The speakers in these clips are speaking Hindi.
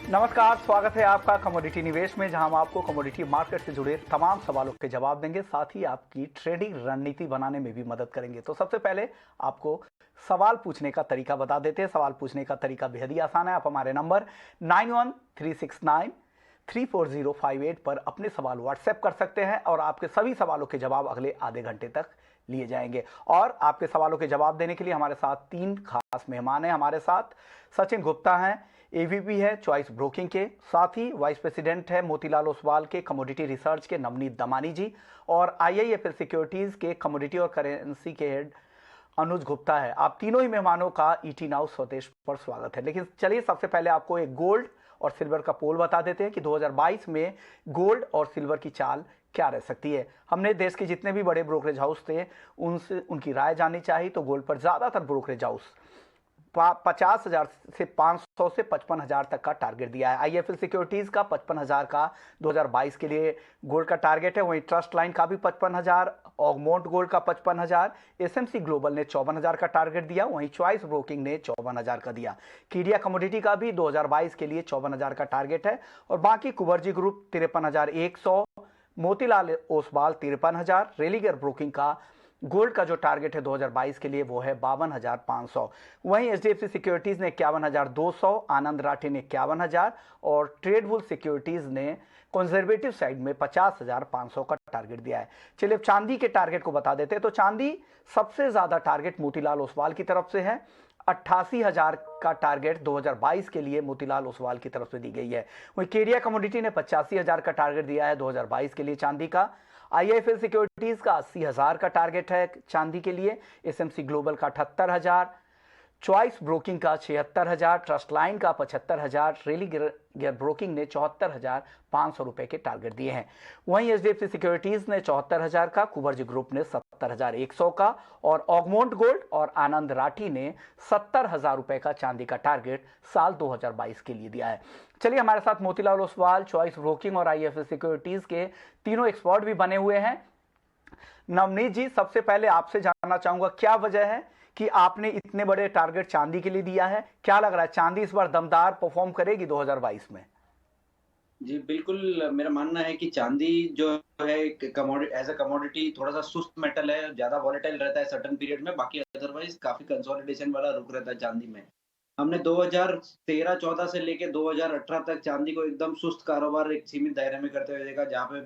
नमस्कार, स्वागत है आपका कमोडिटी निवेश में, जहां हम आपको कमोडिटी मार्केट से जुड़े तमाम सवालों के जवाब देंगे, साथ ही आपकी ट्रेडिंग रणनीति बनाने में भी मदद करेंगे। तो सबसे पहले आपको सवाल पूछने का तरीका बता देते हैं। सवाल पूछने का तरीका बेहद ही आसान है। आप हमारे नंबर 9136934058 पर अपने सवाल व्हाट्सएप कर सकते हैं और आपके सभी सवालों के जवाब अगले आधे घंटे तक लिए जाएंगे। और आपके सवालों के जवाब देने के लिए हमारे साथ 3 खास मेहमान हैं। हमारे साथ सचिन गुप्ता हैं, एवीपी है चॉइस ब्रोकिंग के, साथ ही वाइस प्रेसिडेंट है मोतीलाल ओसवाल के कमोडिटी रिसर्च के नवनीत दमानी जी, और आईआईएफएल सिक्योरिटीज के कमोडिटी और करेंसी के हेड अनुज गुप्ता है। आप तीनों ही मेहमानों का ईटी नाउ स्वदेश पर स्वागत है। लेकिन चलिए सबसे पहले आपको एक गोल्ड और सिल्वर का पोल बता देते हैं कि 2022 में गोल्ड और सिल्वर की चाल क्या रह सकती है। हमने देश के जितने भी बड़े ब्रोकरेज हाउस थे उनसे उनकी राय जाननी चाहिए, तो गोल्ड पर ज्यादातर ब्रोकरेज हाउस 50,000 से 500 से 55,000 तक का टारगेट दिया है। आईएफएल सिक्योरिटीज का 55,000 का 2022 के लिए गोल्ड का टारगेट है। वहीं ट्रस्ट लाइन का भी 55,000, ऑगमोंट गोल्ड का 55,000, एसएमसी ग्लोबल ने 54,000 का टारगेट दिया। वहीं चॉइस ब्रोकिंग ने 54,000 का दिया। कीडिया कमोडिटी का भी 2022 के लिए 54,000 का टारगेट है। और बाकी कुबर्जी group 53,100, Motilal Oswal 53,000, Religare broking का गोल्ड का जो टारगेट है 2022 के लिए वो है 52,500। वहीं एचडीएफसी सिक्योरिटीज ने 51,200, आनंद राठी ने 51,000 और ट्रेडबुल सिक्योरिटीज ने कंजर्वेटिव साइड में 50,500 का टारगेट दिया है। चलिए अब चांदी के टारगेट को बता देते हैं। तो चांदी सबसे ज्यादा टारगेट मोतीलाल ओसवाल की तरफ से है। 88,000 का टारगेट 2022 के लिए मोतीलाल ओसवाल की तरफ से दी गई है। वहीं केडिया कमोडिटी ने 85,000 का टारगेट दिया है 2022 के लिए चांदी का। आईआईएफएल सिक्योरिटीज का 80,000 का टारगेट है चांदी के लिए। एसएमसी ग्लोबल का 78,000, चॉइस ब्रोकिंग का 76,000, ट्रस्ट लाइन का 75,000, रेलिगर ब्रोकिंग ने 74,500 रुपए के टारगेट दिए हैं। वहीं एचडीएफसी सिक्योरिटीज ने 74,000 का, कुबर्जी ग्रुप ने 70,100 का और ऑगमोंट गोल्ड और आनंद राठी ने 70,000 रुपए का चांदी का टारगेट साल 2022 के लिए दिया है। चलिए हमारे साथ मोतीलाल ओसवाल, चॉइस ब्रोकिंग और आईएफएल सिक्योरिटीज के तीनों एक्सपर्ट भी बने हुए हैं। नवनीत जी, सबसे पहले आपसे जानना चाहूंगा क्या वजह है कि आपने इतने बड़े टारगेट चांदी के लिए दिया है। क्या लग रहा है चांदी इस बार दमदार परफॉर्म करेगी 2022 में? जी बिल्कुल, मेरा मानना है कि चांदी जो है एज अ कमोडिटी थोड़ा सा सुस्त मेटल है, ज्यादा वॉलेटाइल रहता है सर्टेन पीरियड में, बाकी अदरवाइज काफी कंसोलिडेशन वाला रुख रहता है चांदी में। हमने 2013-14 से लेके 2018 तक चांदी को एकदम सुस्त कारोबार एक सीमित दायरे में करते हुए देखा, जहाँ पे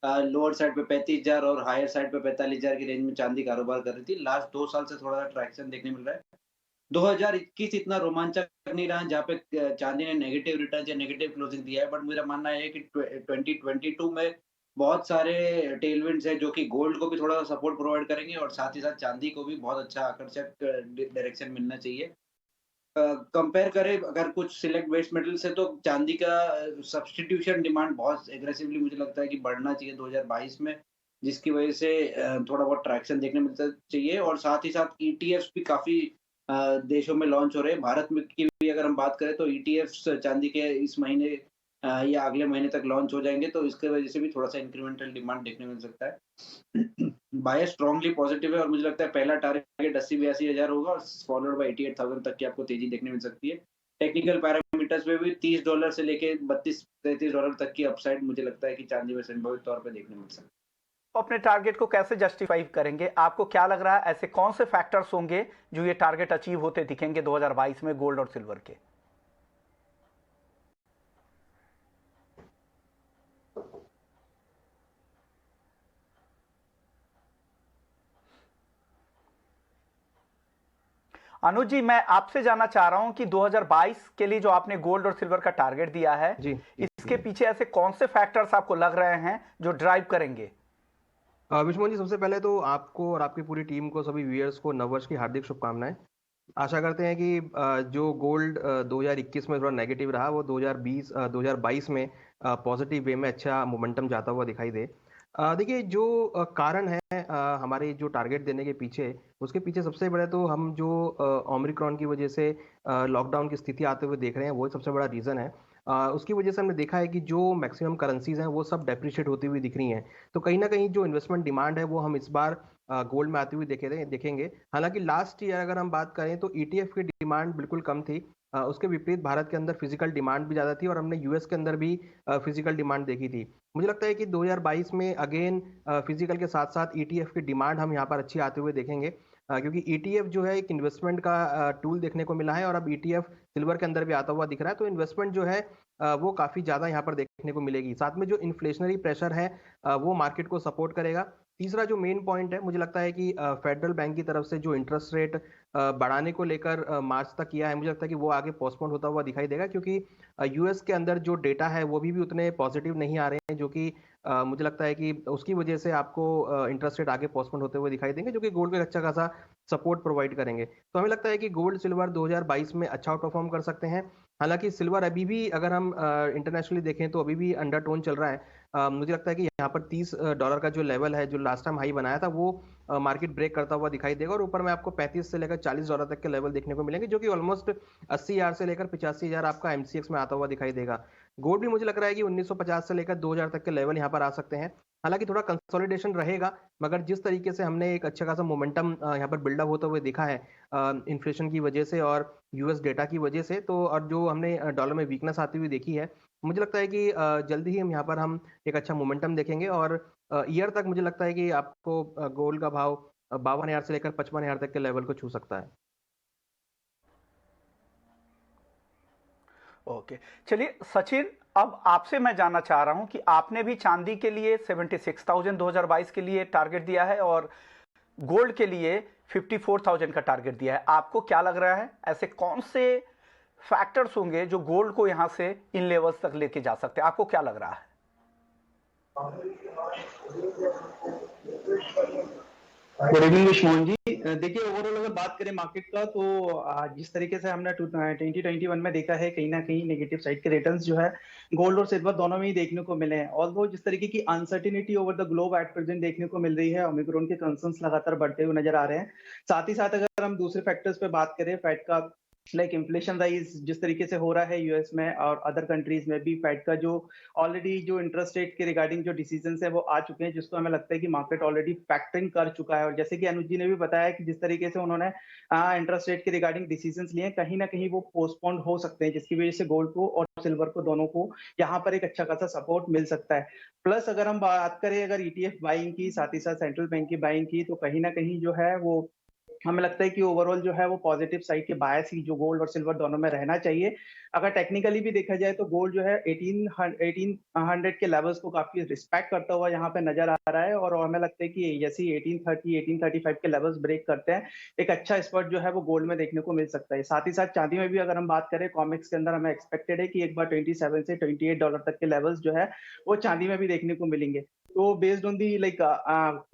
लोअर साइड पे 35,000 और हायर साइड पे 45,000 की रेंज में चांदी कारोबार कर रही थी। लास्ट 2 साल से थोड़ा सा ट्रैक्शन देखने मिल रहा है। 2021 इतना रोमांचक नहीं रहा जहाँ पे चांदी ने नेगेटिव रिटर्न या नेगेटिव क्लोजिंग दिया है, बट मेरा मानना है कि 2022 में बहुत सारे टेलविंड्स हैं जो कि गोल्ड को भी थोड़ा सपोर्ट प्रोवाइड करेंगे और साथ ही साथ चांदी को भी बहुत अच्छा आकर्षक डायरेक्शन मिलना चाहिए। कंपेयर करें अगर कुछ सिलेक्ट बेस मेटल से, तो चांदी का सब्स्टिट्यूशन डिमांड बहुत एग्रेसिवली मुझे लगता है कि बढ़ना चाहिए 2022 में, जिसकी वजह से थोड़ा बहुत ट्रैक्शन देखने मिलता चाहिए। और साथ ही साथ ईटीएफ्स भी काफी देशों में लॉन्च हो रहे हैं। भारत में की भी अगर हम बात करें तो ईटीएफ्स चांदी के इस महीने या अगले महीने तक लॉन्च हो जाएंगे, तो इसके वजह से भी थोड़ा सा इंक्रीमेंटल डिमांड देखने मिल सकता है। बायस स्ट्रांगली पॉजिटिव है और मुझे लगता है पहला टारगेट 80-82 हजार होगा और फॉलोड बाय 88,000 तक की आपको तेजी देखने मिल सकती है। टेक्निकल पैरामीटर्स में भी $30 से लेके $32-33 तक की अपसाइड मुझे लगता है कि चांदी में संभावित तौर पर देखने मिल सकती है। अपने टारगेट को कैसे जस्टिफाई करेंगे? आपको क्या लग रहा है ऐसे कौन से फैक्टर्स होंगे जो ये टारगेट अचीव होते दिखेंगे 2022 में गोल्ड और सिल्वर के? अनुज जी, मैं आपसे जानना चाह रहा हूं कि 2022 के लिए जो आपने गोल्ड और सिल्वर का टारगेट दिया है जी, इसके पीछे ऐसे कौन से फैक्टर्स आपको लग रहे हैं जो ड्राइव करेंगे? विष्णु जी, सबसे पहले तो आपको और आपकी पूरी टीम को, सभी व्यूअर्स को नववर्ष की हार्दिक शुभकामनाएं। आशा करते हैं कि जो गोल्ड 2021 में थोड़ा नेगेटिव रहा, वो 2022 में पॉजिटिव वे में अच्छा मोमेंटम जाता हुआ दिखाई दे। देखिए, जो कारण है हमारे जो टारगेट देने के पीछे, उसके पीछे सबसे बड़ा तो हम जो ओमिक्रॉन की वजह से लॉकडाउन की स्थिति आते हुए देख रहे हैं, वो सबसे बड़ा रीज़न है। उसकी वजह से हमने देखा है कि जो मैक्सिमम करेंसीज हैं वो सब डेप्रिशिएट होती हुई दिख रही हैं। तो कहीं ना कहीं जो इन्वेस्टमेंट डिमांड है वो हम इस बार गोल्ड में आती हुई देखेंगे। हालांकि लास्ट ईयर अगर हम बात करें तो ईटीएफ की डिमांड बिल्कुल कम थी। उसके विपरीत भारत के अंदर फिजिकल डिमांड भी ज़्यादा थी और हमने यूएस के अंदर भी फिजिकल डिमांड देखी थी। मुझे लगता है कि 2022 में अगेन फिजिकल के साथ साथ ईटीएफ की डिमांड हम यहाँ पर अच्छी आते हुए देखेंगे, क्योंकि ईटीएफ जो है एक इन्वेस्टमेंट का टूल देखने को मिला है और अब ईटीएफ सिल्वर के अंदर भी आता हुआ दिख रहा है, तो इन्वेस्टमेंट जो है वो काफ़ी ज़्यादा यहाँ पर देखने को मिलेगी। साथ में जो इन्फ्लेशनरी प्रेशर है वो मार्केट को सपोर्ट करेगा। तीसरा जो मेन पॉइंट है, मुझे लगता है कि फेडरल बैंक की तरफ से जो इंटरेस्ट रेट बढ़ाने को लेकर मार्च तक किया है, मुझे लगता है कि वो आगे पोस्टपोन होता हुआ दिखाई देगा, क्योंकि यूएस के अंदर जो डेटा है वो भी उतने पॉजिटिव नहीं आ रहे हैं, जो कि मुझे लगता है कि उसकी वजह से आपको इंटरेस्ट रेट आगे पोस्टपोन होते हुए दिखाई देंगे, जो कि गोल्ड को एक अच्छा खासा सपोर्ट प्रोवाइड करेंगे। तो हमें लगता है कि गोल्ड सिल्वर 2022 में अच्छा परफॉर्म कर सकते हैं। हालांकि सिल्वर अभी भी अगर हम इंटरनेशनली देखें तो अभी भी अंडरटोन चल रहा है। मुझे लगता है कि यहाँ पर $30 का जो लेवल है, जो लास्ट टाइम हाई बनाया था, वो मार्केट ब्रेक करता हुआ दिखाई देगा और ऊपर में आपको 35 से लेकर $40 तक के लेवल देखने को मिलेंगे, जो कि ऑलमोस्ट 80,000 से लेकर 85,000 आपका एमसीएक्स में आता हुआ दिखाई देगा। गोल्ड भी मुझे लग रहा है कि 1950 से लेकर 2000 तक के लेवल यहाँ पर आ सकते हैं। हालांकि थोड़ा कंसोलिडेशन रहेगा, मगर जिस तरीके से हमने एक अच्छा खासा मोमेंटम यहाँ पर बिल्डअप होते हुए देखा है इन्फ्लेशन की वजह से और यूएस डेटा की वजह से, तो और जो हमने डॉलर में वीकनेस आती हुई देखी है, मुझे लगता है कि जल्दी ही हम एक अच्छा मोमेंटम देखेंगे और ईयर तक मुझे लगता है कि आपको गोल्ड का भाव 52,000 से लेकर 55,000 तक के लेवल को छू सकता है। ओके, चलिए सचिन, अब आपसे मैं जानना चाह रहा हूं कि आपने भी चांदी के लिए 76,000 2022 के लिए टारगेट दिया है और गोल्ड के लिए 54,000 का टारगेट दिया है। आपको क्या लग रहा है, ऐसे कौन से फैक्टर्स होंगे जो गोल्ड को यहां से इन लेवल्स तक लेके जा सकते हैं? आपको क्या लग रहा है? गुड इवनिंग विश्मोहन जी। देखिए, ओवरऑल अगर बात करें मार्केट का, तो जिस तरीके से हमने 2021 में देखा है, कहीं ना कहीं नेगेटिव साइड के रिटर्न्स जो है गोल्ड और सिल्वर दोनों में ही देखने को मिले हैं। ऑल्दो जिस तरीके की uncertainty over the globe at present देखने को मिल रही है, ओमिक्रॉन के कंसर्न्स लगातार बढ़ते हुए नजर आ रहे हैं। साथ ही साथ अगर हम दूसरे फैक्टर्स पे बात करें, फेड का लाइक इन्फ्लेशन राइज जिस तरीके से हो रहा है यूएस में और अदर कंट्रीज में भी, फेड का जो ऑलरेडी जो इंटरेस्ट रेट के रिगार्डिंग जो डिसीजंस है वो आ चुके हैं, जिसको हमें लगता है कि मार्केट ऑलरेडी फैक्टरिंग कर चुका है। और जैसे कि अनुज जी ने भी बताया कि जिस तरीके से उन्होंने इंटरेस्ट रेट के रिगार्डिंग डिसीजंस लिए, कहीं ना कहीं वो पोस्टपोन्ड हो सकते हैं, जिसकी वजह से गोल्ड को और सिल्वर को दोनों को यहाँ पर एक अच्छा खासा सपोर्ट मिल सकता है। प्लस अगर हम बात करें अगर ईटीएफ बाइंग की, साथ ही साथ सेंट्रल बैंक की बाइंग की, तो कहीं ना कहीं जो है वो हमें लगता है कि ओवरऑल जो है वो पॉजिटिव साइड के बायस ही जो गोल्ड और सिल्वर दोनों में रहना चाहिए। अगर टेक्निकली भी देखा जाए तो गोल्ड जो है 1800 के लेवल्स को काफी रिस्पेक्ट करता हुआ यहाँ पे नजर आ रहा है और हमें लगता है कि जैसे 1830 1835 के लेवल्स ब्रेक करते हैं, एक अच्छा स्पॉट जो है वो गोल्ड में देखने को मिल सकता है। साथ ही साथ चांदी में भी अगर हम बात करें, कॉमिक्स के अंदर हमें एक्सपेक्टेड है कि एक बार 27 से $28 तक के लेवल्स जो है वो चांदी में भी देखने को मिलेंगे। तो based on the like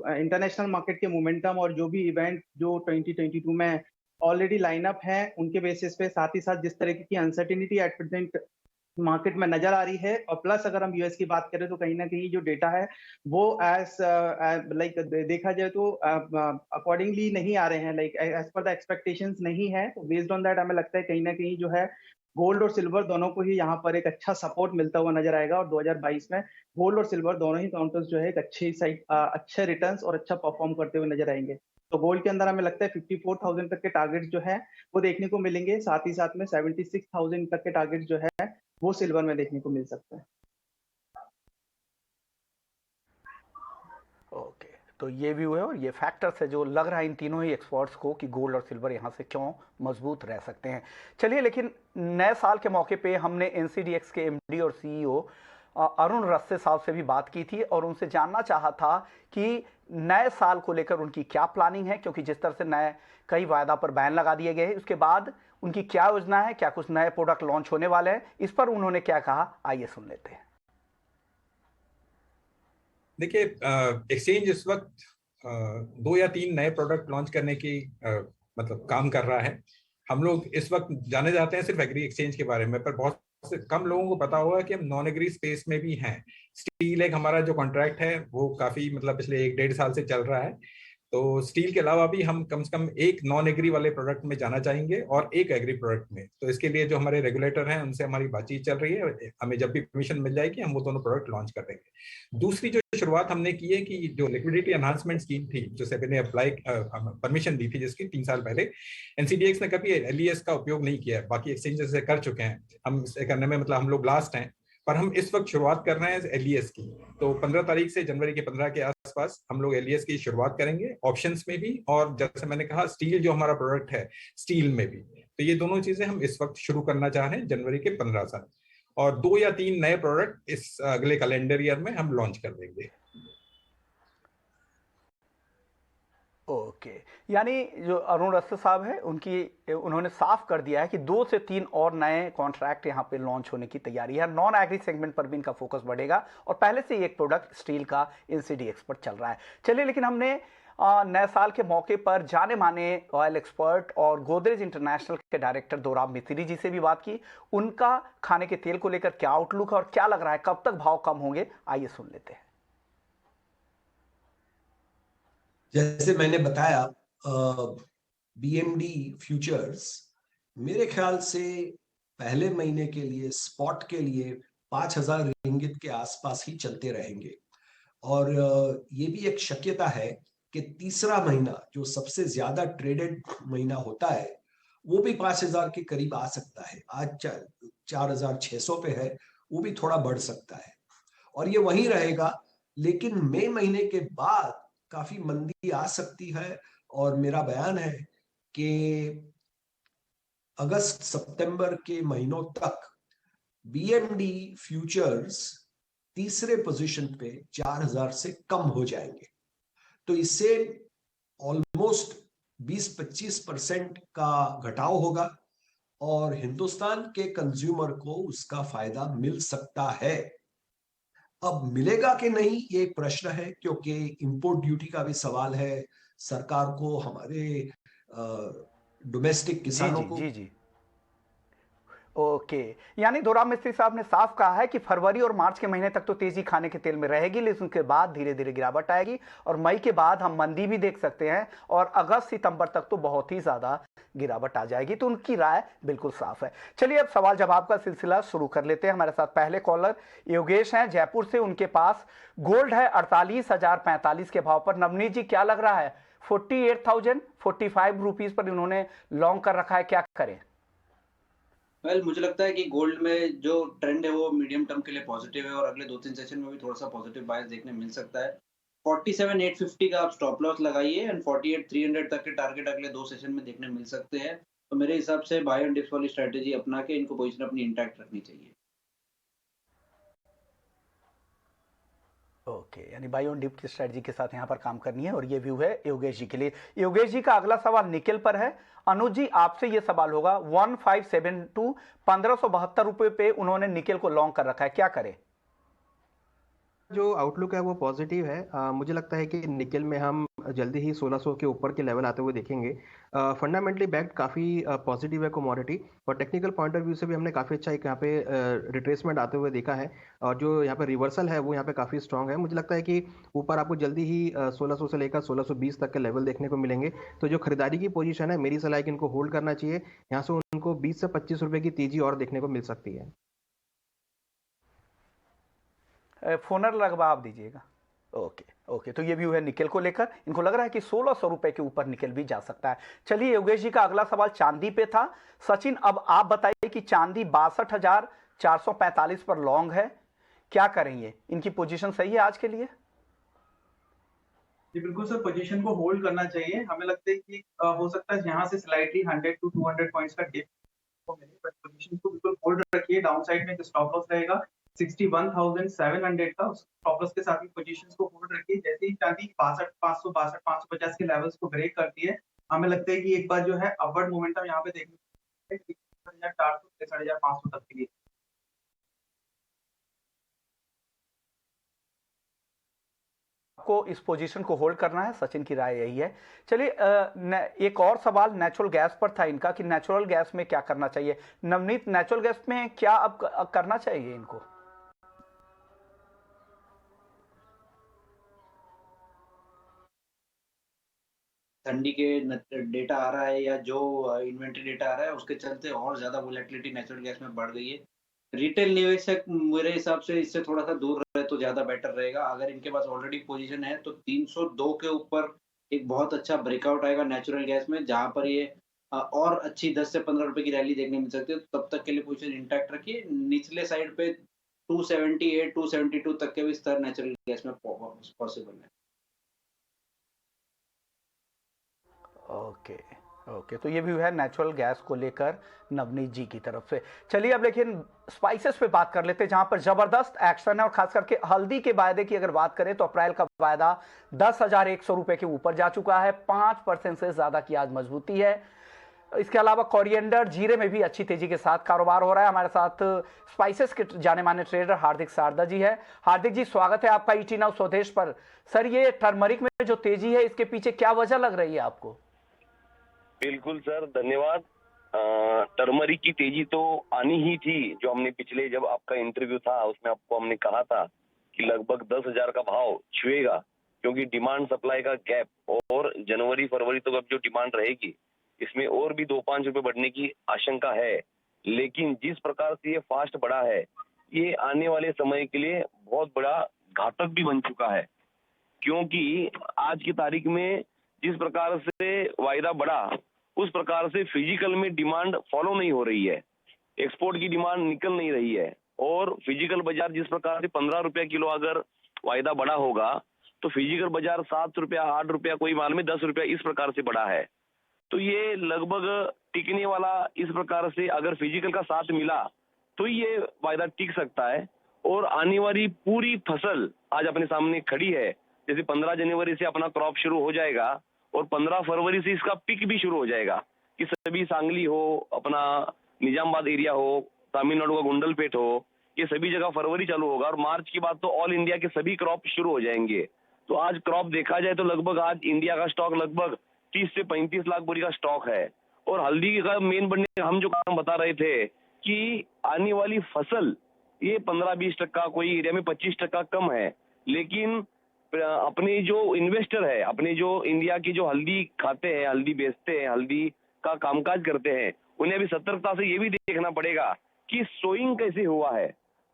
international market के मोमेंटम और जो भी इवेंट जो 2022 में ऑलरेडी लाइनअप है उनके बेसिस पे, साथ ही साथ जिस तरीके की अनसर्टिनिटी एट प्रेजेंट मार्केट में नजर आ रही है, और प्लस अगर हम यूएस की बात करें तो कहीं ना कहीं जो डेटा है वो एज लाइक देखा जाए तो अकॉर्डिंगली नहीं आ रहे हैं, like as per the expectations नहीं है। तो बेस्ड ऑन दैट हमें लगता है कहीं ना कहीं जो है गोल्ड और सिल्वर दोनों को ही यहाँ पर एक अच्छा सपोर्ट मिलता हुआ नजर आएगा और 2022 में गोल्ड और सिल्वर दोनों ही काउंटर्स जो है एक अच्छी साइड अच्छे रिटर्न्स और अच्छा परफॉर्म करते हुए नजर आएंगे। तो गोल्ड के अंदर हमें लगता है 54,000 तक के टारगेट्स जो है वो देखने को मिलेंगे, साथ ही साथ में 76,000 तक के टारगेट्स जो है वो सिल्वर में देखने को मिल सकता है। ओके, तो ये व्यू है और ये फैक्टर्स है जो लग रहा है इन तीनों ही एक्सपर्ट्स को कि गोल्ड और सिल्वर यहाँ से क्यों मजबूत रह सकते हैं। चलिए, लेकिन नए साल के मौके पे हमने एनसीडीएक्स के एमडी और सीईओ अरुण रस्ते साहब से भी बात की थी और उनसे जानना चाहा था कि नए साल को लेकर उनकी क्या प्लानिंग है, क्योंकि जिस तरह से नए कई वायदा पर बैन लगा दिए गए हैं, उसके बाद उनकी क्या योजना है, क्या कुछ नए प्रोडक्ट लॉन्च होने वाले हैं, इस पर उन्होंने क्या कहा, आइए सुन लेते हैं। देखिए, एक्सचेंज इस वक्त 2 या 3 नए प्रोडक्ट लॉन्च करने की मतलब काम कर रहा है। हम लोग इस वक्त जाने जाते हैं सिर्फ एग्री एक्सचेंज के बारे में, पर बहुत से कम लोगों को पता होगा कि हम नॉन एग्री स्पेस में भी हैं। स्टील एक हमारा जो कॉन्ट्रैक्ट है वो काफी मतलब पिछले 1-1.5 साल से चल रहा है। तो स्टील के अलावा भी हम कम से कम एक नॉन एग्री वाले प्रोडक्ट में जाना चाहेंगे और एक एग्री प्रोडक्ट में। तो इसके लिए जो हमारे रेगुलेटर हैं उनसे हमारी बातचीत चल रही है, हमें जब भी परमिशन मिल जाएगी हम वो दोनों प्रोडक्ट लॉन्च कर देंगे। दूसरी जो शुरुआत हमने की है कि जो लिक्विडिटी एनहांसमेंट स्कीम थी जो सेबी ने अप्लाई परमिशन दी थी जिसकी 3 साल पहले, एनसीडीएक्स ने कभी एलईएस का उपयोग नहीं किया है, बाकी एक्सचेंजेस से कर चुके हैं। हम इसे करने में मतलब हम लोग लास्ट हैं, पर हम इस वक्त शुरुआत कर रहे हैं एलईएस की। तो 15 तारीख से जनवरी के 15 के आसपास हम लोग एलईएस की शुरुआत करेंगे, ऑप्शंस में भी, और जैसे मैंने कहा स्टील जो हमारा प्रोडक्ट है स्टील में भी। तो ये दोनों चीजें हम इस वक्त शुरू करना चाह रहे हैं जनवरी के 15 से, और 2 या 3 नए प्रोडक्ट इस अगले कैलेंडर ईयर में हम लॉन्च कर देंगे। ओके, यानी जो अरुण रस्ते साहब है उन्होंने साफ कर दिया है कि 2 से 3 और नए कॉन्ट्रैक्ट यहाँ पे लॉन्च होने की तैयारी है। नॉन एग्री सेगमेंट पर भी इनका फोकस बढ़ेगा और पहले से ही एक प्रोडक्ट स्टील का एनसीडीएक्स पर चल रहा है। चलिए, लेकिन हमने नए साल के मौके पर जाने माने ऑयल एक्सपर्ट और गोदरेज इंटरनेशनल के डायरेक्टर दोराब मिस्त्री जी से भी बात की। उनका खाने के तेल को लेकर क्या आउटलुक है और क्या लग रहा है कब तक भाव कम होंगे, आइए सुन लेते हैं। जैसे मैंने बताया, बीएमडी फ्यूचर्स मेरे ख्याल से पहले महीने के लिए स्पॉट के लिए 5,000 रिंगित के आसपास ही चलते रहेंगे, और ये भी एक शक्यता है कि तीसरा महीना जो सबसे ज्यादा ट्रेडेड महीना होता है वो भी 5,000 के करीब आ सकता है। आज 4,600 पे है, वो भी थोड़ा बढ़ सकता है और ये वहीं रहेगा। लेकिन मई महीने के बाद काफी मंदी आ सकती है, और मेरा बयान है कि अगस्त सितंबर के महीनों तक बीएमडी फ्यूचर्स तीसरे पोजीशन पे 4,000 से कम हो जाएंगे। तो इससे ऑलमोस्ट 20-25% का घटाव होगा और हिंदुस्तान के कंज्यूमर को उसका फायदा मिल सकता है। अब मिलेगा कि नहीं ये एक प्रश्न है, क्योंकि इंपोर्ट ड्यूटी का भी सवाल है। सरकार को हमारे डोमेस्टिक किसानों को जी। ओके, यानी दोराब मिस्त्री साहब ने साफ कहा है कि फरवरी और मार्च के महीने तक तो तेजी खाने के तेल में रहेगी, लेकिन उसके बाद धीरे धीरे गिरावट आएगी और मई के बाद हम मंदी भी देख सकते हैं और अगस्त सितंबर तक तो बहुत ही ज्यादा गिरावट आ जाएगी। तो उनकी राय बिल्कुल साफ है। चलिए, अब सवाल जवाब का सिलसिला शुरू कर लेते हैं। हमारे साथ पहले कॉलर योगेश हैं जयपुर से। उनके पास गोल्ड है 48,045 के भाव पर। नवनीत जी, क्या लग रहा है? 48,045 रुपीज पर इन्होंने लॉन्ग कर रखा है, क्या करें? मुझे लगता है कि गोल्ड में जो ट्रेंड है वो मीडियम टर्म के लिए पॉजिटिव है और अगले 2-3 सेशन में भी थोड़ा सा पॉजिटिव बायस देखने मिल सकता है। 47,850 का आप स्टॉप लॉस लगाइए एंड 48,300 तक के टारगेट अगले 2 सेशन में देखने मिल सकते हैं। तो मेरे हिसाब से बाय एंड डिप्स वाली स्ट्रेटेजी अपना के इनको पोजीशन अपनी इंटैक्ट रखनी चाहिए। ओके, यानी बाय ऑन डिप की स्ट्रेटजी के साथ यहां पर काम करनी है और ये व्यू है योगेश जी के लिए। योगेश जी का अगला सवाल निकेल पर है। अनुज जी, आपसे ये सवाल होगा। 1572 1572 रुपए पे उन्होंने निकेल को लॉन्ग कर रखा है, क्या करें? जो आउटलुक है वो पॉजिटिव है। मुझे लगता है कि निकेल में हम जल्दी ही 1600 के ऊपर के लेवल आते हुए देखेंगे। फंडामेंटली बैक्ड काफ़ी पॉजिटिव है कमोडिटी, और टेक्निकल पॉइंट ऑफ व्यू से भी हमने काफ़ी अच्छा एक यहाँ पे रिट्रेसमेंट आते हुए देखा है, और जो यहाँ पे रिवर्सल है वो यहाँ पे काफ़ी स्ट्रांग है। मुझे लगता है कि ऊपर आपको जल्दी ही 1600 से लेकर 1620 तक के लेवल देखने को मिलेंगे। तो जो खरीदारी की पोजीशन है, मेरी सलाह है कि इनको होल्ड करना चाहिए। यहाँ से उनको 20 से 25 रुपए की तेजी और देखने को मिल सकती है। फोनर लगवा आप दीजिएगा। ओके, तो ये व्यू है निकेल को लेकर। इनको लग रहा है कि 1600 रुपए के ऊपर निकेल भी जा सकता है। चलिए, योगेश जी का अगला सवाल चांदी पे था। सचिन, अब आप बताइए कि चांदी 62,445 पर लॉन्ग है, क्या करेंगे? इनकी पोजीशन सही है आज के लिए? जी बिल्कुल सर, पोजीशन को होल्ड करना चाहिए। हमें लगता है कि हो सकता है यहाँ से स्लाइटली 100 to 200 पॉइंट्स का डिप को मिले, बट पोजीशन को बिल्कुल होल्ड रखिए। डाउन साइड में जो स्टॉप लॉस रहेगा 61,700 का, उस स्टॉप लॉस के साथ ही पोजीशंस को होल्ड रखिए। जैसे ही चांदी 62,500 550 के लेवल्स को ब्रेक करती है, हमें लगता है कि एक बार जो है अपवर्ड मोमेंटम यहाँ पे देखने को 4,400 से 5,500 तक के लिए। आपको इस पोजीशन को होल्ड करना है, सचिन की राय यही है। चलिए, एक और सवाल नेचुरल गैस पर था इनका कि नेचुरल गैस में क्या करना चाहिए। नवनीत, नेचुरल गैस में क्या अब करना चाहिए इनको? ठंडी के डेटा आ रहा है या जो इन्वेंटरी डेटा आ रहा है उसके चलते और ज़्यादा वोलेटिलिटी नेचुरल गैस में बढ़ गई है। रिटेल निवेशक मेरे हिसाब से इससे थोड़ा-सा दूर रहे तो ज़्यादा बेटर रहेगा। अगर इनके पास ऑलरेडी पोज़ीशन है तो 302 के ऊपर एक बहुत अच्छा ब्रेकआउट आएगा नेचुरल गैस में, जहाँ पर ये और अच्छी 10 से 15 रुपए की रैली देखने मिल सकती है। तो तब तक के लिए पोज़ीशन इंटैक्ट रखिए। निचले साइड पे 278, 272 तक के भी स्तर नेचुरल गैस में पॉसिबल है। ओके ओके, तो ये व्यू है नेचुरल गैस को लेकर नवनीत जी की तरफ से। चलिए अब लेकिन स्पाइसेस पे बात कर लेते हैं, जहां पर जबरदस्त एक्शन है। और खास करके हल्दी के वायदे की अगर बात करें तो अप्रैल का वायदा 10,100 रुपए के ऊपर जा चुका है, 5% से ज्यादा की आज मजबूती है। इसके अलावा कोरिएंडर, जीरे में भी अच्छी तेजी के साथ कारोबार हो रहा है। हमारे साथ स्पाइसेस के जाने माने ट्रेडर हार्दिक सारदा जी है। हार्दिक जी, स्वागत है आपका ईटी नाउ स्वदेश पर। सर, ये टर्मरिक में जो तेजी है इसके पीछे क्या वजह लग रही है आपको? बिल्कुल सर, धन्यवाद। टर्मरिक की तेजी तो आनी ही थी। जो हमने पिछले जब आपका इंटरव्यू था उसमें आपको हमने कहा था कि लगभग 10,000 का भाव छुएगा, क्योंकि डिमांड सप्लाई का गैप और जनवरी फरवरी तक अब जो डिमांड रहेगी इसमें और भी 2-5 रुपए बढ़ने की आशंका है। लेकिन जिस प्रकार से ये फास्ट बढ़ा है, ये आने वाले समय के लिए बहुत बड़ा घातक भी बन चुका है, क्योंकि आज की तारीख में जिस प्रकार से वायदा बढ़ा उस प्रकार से फिजिकल में डिमांड फॉलो नहीं हो रही है, एक्सपोर्ट की डिमांड निकल नहीं रही है। और फिजिकल बाजार जिस प्रकार से 15 रुपया किलो अगर वायदा बढ़ा होगा तो फिजिकल बाजार 7 रुपया 8 रुपया, कोई माल में 10 रुपया, इस प्रकार से बढ़ा है। तो ये लगभग टिकने वाला, इस प्रकार से अगर फिजिकल का साथ मिला तो ये वायदा टिक सकता है। और आने वाली पूरी फसल आज अपने सामने खड़ी है। जैसे 15 जनवरी से अपना क्रॉप शुरू हो जाएगा और 15 फरवरी से इसका पिक भी शुरू हो जाएगा, कि सभी सांगली हो, अपना निजामाबाद एरिया हो, तमिलनाडु का गुंडलपेट हो, ये सभी जगह फरवरी चालू होगा। और मार्च के बाद तो ऑल इंडिया के सभी क्रॉप शुरू हो जाएंगे। तो आज क्रॉप देखा जाए तो लगभग आज इंडिया का स्टॉक लगभग 30 से 35 लाख बोरी का स्टॉक है। और हल्दी का मेन बनने हम जो कारण बता रहे थे कि आने वाली फसल ये 15-20%, कोई एरिया में 25% कम है। लेकिन अपने जो इन्वेस्टर है, अपने जो इंडिया की जो हल्दी खाते हैं, हल्दी बेचते हैं, हल्दी का कामकाज करते हैं, उन्हें अभी सतर्कता से ये भी देखना पड़ेगा कि सोइंग कैसे हुआ है।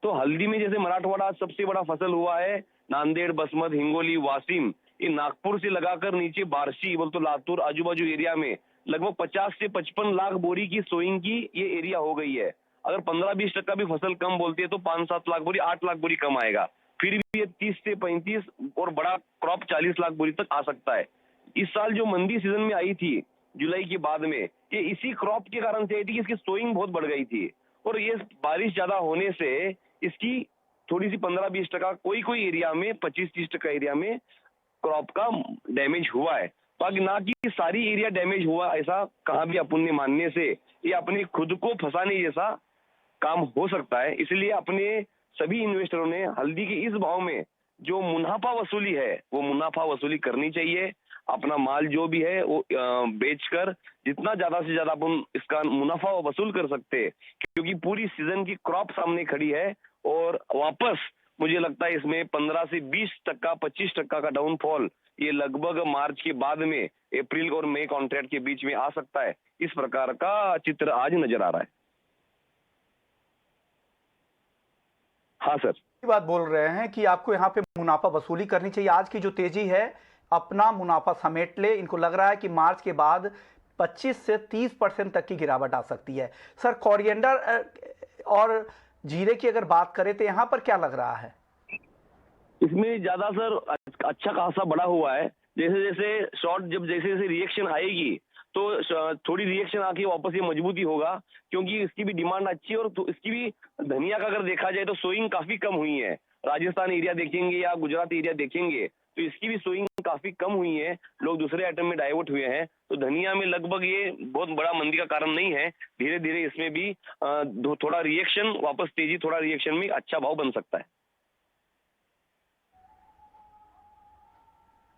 तो हल्दी में जैसे मराठवाड़ा सबसे बड़ा फसल हुआ है, नांदेड़, बसमत, हिंगोली, वासिम, ये नागपुर से लगाकर नीचे बार्शी, बोल तो लातूर, आजू बाजू एरिया में लगभग 50 से 55 लाख बोरी की सोइंग की ये एरिया हो गई है। अगर 15-20% भी फसल कम बोलती है तो 5-7 लाख बोरी, 8 लाख बोरी कम आएगा। फिर भी ये 30 से 35 और बड़ा क्रॉप 40 लाख बोरी तक आ सकता है। इस साल जो मंदी सीजन में आई थी जुलाई के बाद में, ये इसी क्रॉप के कारण से आई थी कि इसकी सोइंग बहुत बढ़ गई थी। और ये बारिश ज्यादा होने से इसकी थोड़ी सी 15-20%, कोई कोई एरिया में 25-30% एरिया में क्रॉप का डैमेज हुआ है। बाकी ना कि सारी एरिया डैमेज हुआ, ऐसा कहाँ भी अपन ने मानने से ये अपने खुद को फंसाने जैसा काम हो सकता है। इसलिए अपने सभी इन्वेस्टरों ने हल्दी के इस भाव में जो मुनाफा वसूली है वो मुनाफा वसूली करनी चाहिए। अपना माल जो भी है वो बेचकर जितना ज्यादा से ज्यादा अपन इसका मुनाफा वसूल कर सकते हैं, क्योंकि पूरी सीजन की क्रॉप सामने खड़ी है। और वापस मुझे लगता है इसमें 15 से 20%, 25% का डाउनफॉल ये लगभग मार्च के बाद में अप्रैल और मई कॉन्ट्रैक्ट के बीच में आ सकता है। इस प्रकार का चित्र आज नजर आ रहा है। हाँ सर, बात बोल रहे हैं कि आपको यहाँ पे मुनाफा वसूली करनी चाहिए। आज की जो तेजी है अपना मुनाफा समेट ले। इनको लग रहा है कि मार्च के बाद 25 से 30% तक की गिरावट आ सकती है। सर, कोरिएंडर और जीरे की अगर बात करें तो यहाँ पर क्या लग रहा है? इसमें ज्यादा सर अच्छा खासा बढ़ा हुआ है। जैसे जैसे शॉर्ट, जब जैसे जैसे रिएक्शन आएगी तो थोड़ी रिएक्शन आके वापस ये मजबूती होगा, क्योंकि इसकी भी डिमांड अच्छी है। और तो इसकी भी धनिया का अगर देखा जाए तो सोइंग काफी कम हुई है। राजस्थान एरिया देखेंगे या गुजरात एरिया देखेंगे तो इसकी भी सोइंग काफी कम हुई है, लोग दूसरे आइटम में डाइवर्ट हुए हैं। तो धनिया में लगभग ये बहुत बड़ा मंदी का कारण नहीं है। धीरे धीरे इसमें भी थोड़ा रिएक्शन, वापस तेजी, थोड़ा रिएक्शन में अच्छा भाव बन सकता है।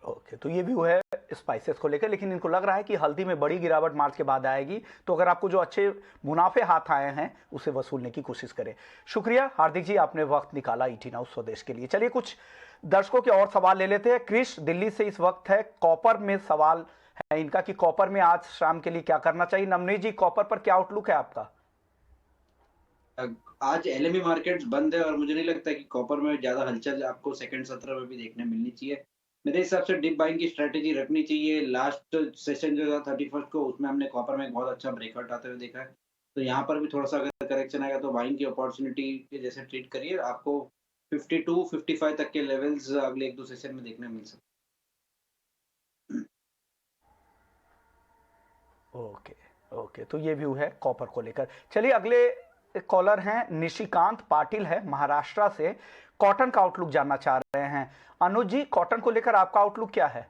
ओके, तो ये व्यू है स्पाइसेस को लेकर। लेकिन इनको लग रहा है कि हल्दी में बड़ी गिरावट मार्च के बाद आएगी। तो अगर आपको जो अच्छे मुनाफे हाथ आए हैं उसे वसूलने की कोशिश करें। शुक्रिया हार्दिक जी, आपने वक्त निकाला ईटी नाउ स्वदेश के लिए। चलिए कुछ दर्शकों के और सवाल ले लेते हैं। क्रिश दिल्ली से इस वक्त है। कॉपर में सवाल है इनका कि कॉपर में आज शाम के लिए क्या करना चाहिए। नवनीत जी, कॉपर पर क्या आउटलुक है आपका? आज एलएमई मार्केट्स बंद है और मुझे नहीं लगता कि कॉपर में ज्यादा हलचल आपको सेकंड सत्र में भी देखने मिलनी चाहिए। मेरे हिसाब से डिप बाइंग की स्ट्रेटेजी रखनी चाहिए। लास्ट सेशन जो था 31 को, उसमें हमने कॉपर में एक बहुत अच्छा ब्रेकआउट आते हुए देखा है। तो यहाँ पर भी थोड़ा सा अगर करेक्शन आएगा तो बाइंग की अपॉर्चुनिटी के जैसे ट्रीट करिए। आपको 52-55 तक के लेवल्स अगले 1-2 सेशन में देखने मिल सकते। ओके, तो ये व्यू है कॉपर को लेकर। चलिए अगले कॉलर हैं निशिकांत पाटिल है महाराष्ट्र से, कॉटन का आउटलुक जानना चाह रहे हैं। अनुज जी, कॉटन को लेकर आपका आउटलुक क्या है?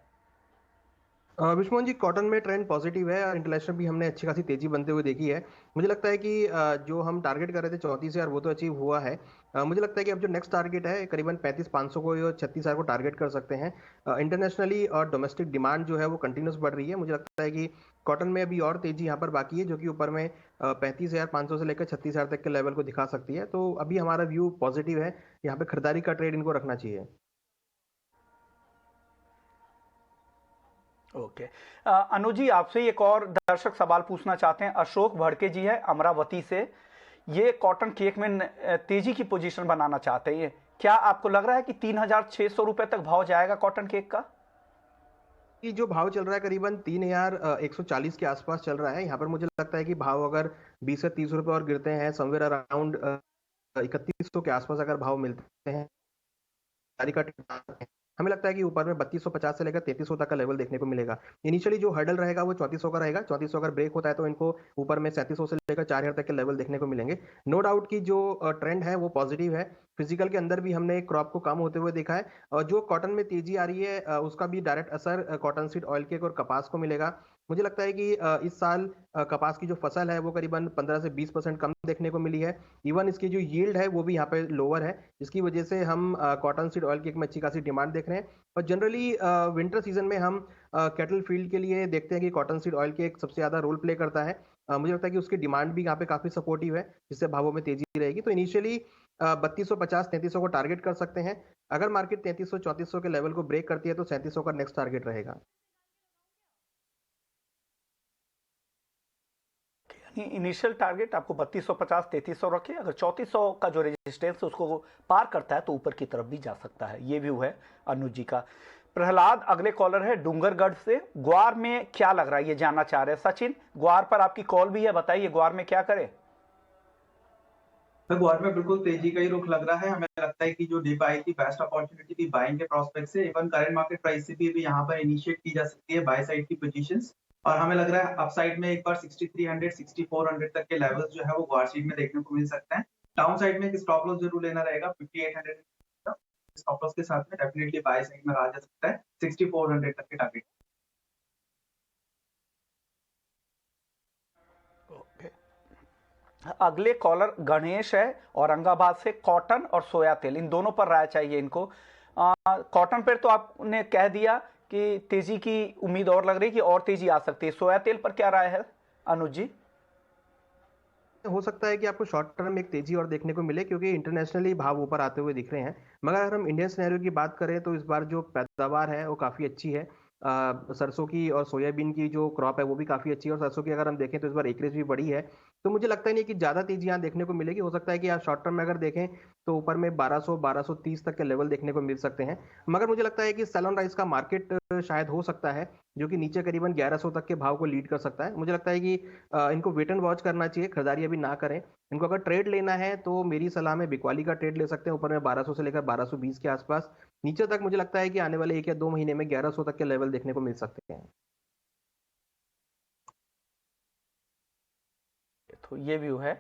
विष्णु जी, कॉटन में ट्रेंड पॉजिटिव है और इंटरनेशनल भी हमने अच्छी खासी तेजी बनते हुए देखी है। मुझे लगता है कि जो हम टारगेट कर रहे थे 34,000 वो तो अचीव हुआ है। मुझे लगता है कि अब जो नेक्स्ट टारगेट है करीबन 35,500 को या 36,000 को टारगेट कर सकते हैं। इंटरनेशनली और डोमेस्टिक डिमांड जो है वो कंटिन्यूस बढ़ रही है। मुझे लगता है कि कॉटन में अभी और तेजी यहाँ पर बाकी है, जो कि ऊपर में 35,500 से लेकर 36,000 तक के लेवल को दिखा सकती है। तो अभी हमारा व्यू पॉजिटिव है, यहाँ पे खरीदारी का ट्रेड इनको रखना चाहिए। ओके, अनुज जी, आपसे एक और दर्शक सवाल पूछना चाहते हैं। अशोक भड़के जी है अमरावती से, ये कॉटन केक में तेजी की पोजीशन बनाना चाहते हैं। क्या आपको लग रहा है कि 3,600 रुपए तक भाव जाएगा कॉटन केक का? ये जो भाव चल रहा है करीबन 3,140 के आसपास चल रहा है। यहाँ पर मुझे लगता है कि भाव अगर 20 से 30 रुपए और गिरते हैं, समवेयर अराउंड 3100 के आसपास अगर भाव मिलते हैं, हमें लगता है कि ऊपर में 3250 से लेकर 3300 तक का लेवल देखने को मिलेगा। इनिशियली जो हर्डल रहेगा वो 3400 का रहेगा। 3400 अगर ब्रेक होता है तो इनको ऊपर में 3700 से लेकर 4000 तक के लेवल देखने को मिलेंगे। नो डाउट कि जो ट्रेंड है वो पॉजिटिव है। फिजिकल के अंदर भी हमने क्रॉप को कम होते हुए देखा है और जो कॉटन में तेजी आ रही है उसका भी डायरेक्ट असर कॉटन सीड ऑयल केक और कपास को मिलेगा। मुझे लगता है कि इस साल कपास की जो फसल है वो करीबन 15 से 20% कम देखने को मिली है। इवन इसकी जो यील्ड है वो भी यहाँ पे लोअर है, जिसकी वजह से हम कॉटन सीड ऑयल केक में अच्छी खासी डिमांड देख रहे हैं। और जनरली विंटर सीजन में हम कैटल फील्ड के लिए देखते हैं कि कॉटन सीड ऑयल केक सबसे ज़्यादा रोल प्ले करता है। मुझे लगता है कि उसकी डिमांड भी यहाँ पे काफ़ी सपोर्टिव है, जिससे भावों में तेजी रहेगी। तो इनिशियली 3250-3300 को टारगेट कर सकते हैं। अगर मार्केट 3300-3400 के लेवल को ब्रेक करती है तो 3700 का नेक्स्ट टारगेट रहेगा। इनिशियल टारगेट आपको 3250-3300 रखे। अगर 3400 का जो रेजिस्टेंस है उसको पार करता है तो ऊपर की तरफ भी जा सकता है। ये व्यू है अनुज जी का। प्रहलाद अगले कॉलर है डूंगरगढ़ से, ग्वार में क्या लग रहा है ये जानना चाह रहे हैं। सचिन, ग्वार पर आपकी कॉल भी है, बताइए ग्वार में क्या करें? तो ग्वार में बिल्कुल तेजी का ही रुख लग रहा है। हमें लगता है कि जो डिप आई थी बेस्ट अपॉर्चुनिटी थी बाइंग के प्रोस्पेक्ट से। इवन करंट मार्केट प्राइस से भी यहाँ पर इनिशिएट की जा सकती है बाय साइड की पोजीशंस। और हमें लग रहा है अपसाइड में एक बार 6300 6400 तक के लेवल्स जो है वो ग्वार शीट में देखने को मिल सकते हैं। डाउन साइड में एक स्टॉप लॉस जरूर लेना रहेगा 5800 स्टॉप लॉस के साथ में डेफिनेटली बाय साइड में रहा जा सकता है 6400 तक के टारगेट। अगले कॉलर गणेश है औरंगाबाद से, कॉटन और सोया तेल इन दोनों पर राय चाहिए इनको। कॉटन पर तो आपने कह दिया कि तेजी की उम्मीद और लग रही है कि और तेजी आ सकती है। सोया तेल पर क्या राय है अनुज जी? हो सकता है कि आपको शॉर्ट टर्म एक तेजी और देखने को मिले, क्योंकि इंटरनेशनली भाव ऊपर आते हुए दिख रहे हैं। मगर अगर हम इंडियन सिनेरियो की बात करें तो इस बार जो पैदावार है वो काफ़ी अच्छी है। सरसों की और सोयाबीन की जो क्रॉप है वो भी काफ़ी अच्छी है। और सरसों की अगर हम देखें तो इस बार एकरेज भी बढ़ी है। तो मुझे लगता नहीं कि ज़्यादा तेजी यहाँ देखने को मिलेगी। हो सकता है कि आप शॉर्ट टर्म में अगर देखें तो ऊपर में 1200-1230 तक के लेवल देखने को मिल सकते हैं। मगर मुझे लगता है कि सेलोन राइस का मार्केट शायद हो सकता है जो कि नीचे करीबन 1100 तक के भाव को लीड कर सकता है। मुझे लगता है कि इनको वेट एंड वॉच करना चाहिए, खरीदारी अभी ना करें। इनको अगर ट्रेड लेना है तो मेरी सलाह में बिकवाली का ट्रेड ले सकते हैं, ऊपर में 1200 से लेकर 1220 के आसपास। नीचे तक मुझे लगता है कि आने वाले 1 या 2 महीने में 1100 तक के लेवल देखने को मिल सकते हैं। तो ये व्यू है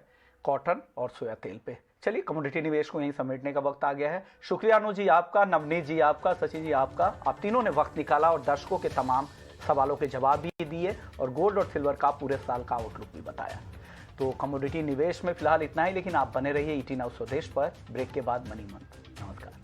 कॉटन और सोया तेल पे। चलिए कमोडिटी निवेश को यहीं समेटने का वक्त आ गया है। शुक्रिया अनुज जी आपका, नवनीत जी आपका, सचिन जी आपका। आप तीनों ने वक्त निकाला और दर्शकों के तमाम सवालों के जवाब भी दिए और गोल्ड और सिल्वर का पूरे साल का आउटलुक भी बताया। तो कमोडिटी निवेश में फिलहाल इतना ही, लेकिन आप बने रहिए ET Now स्वदेश पर। ब्रेक के बाद मनी मंत्र। नमस्कार।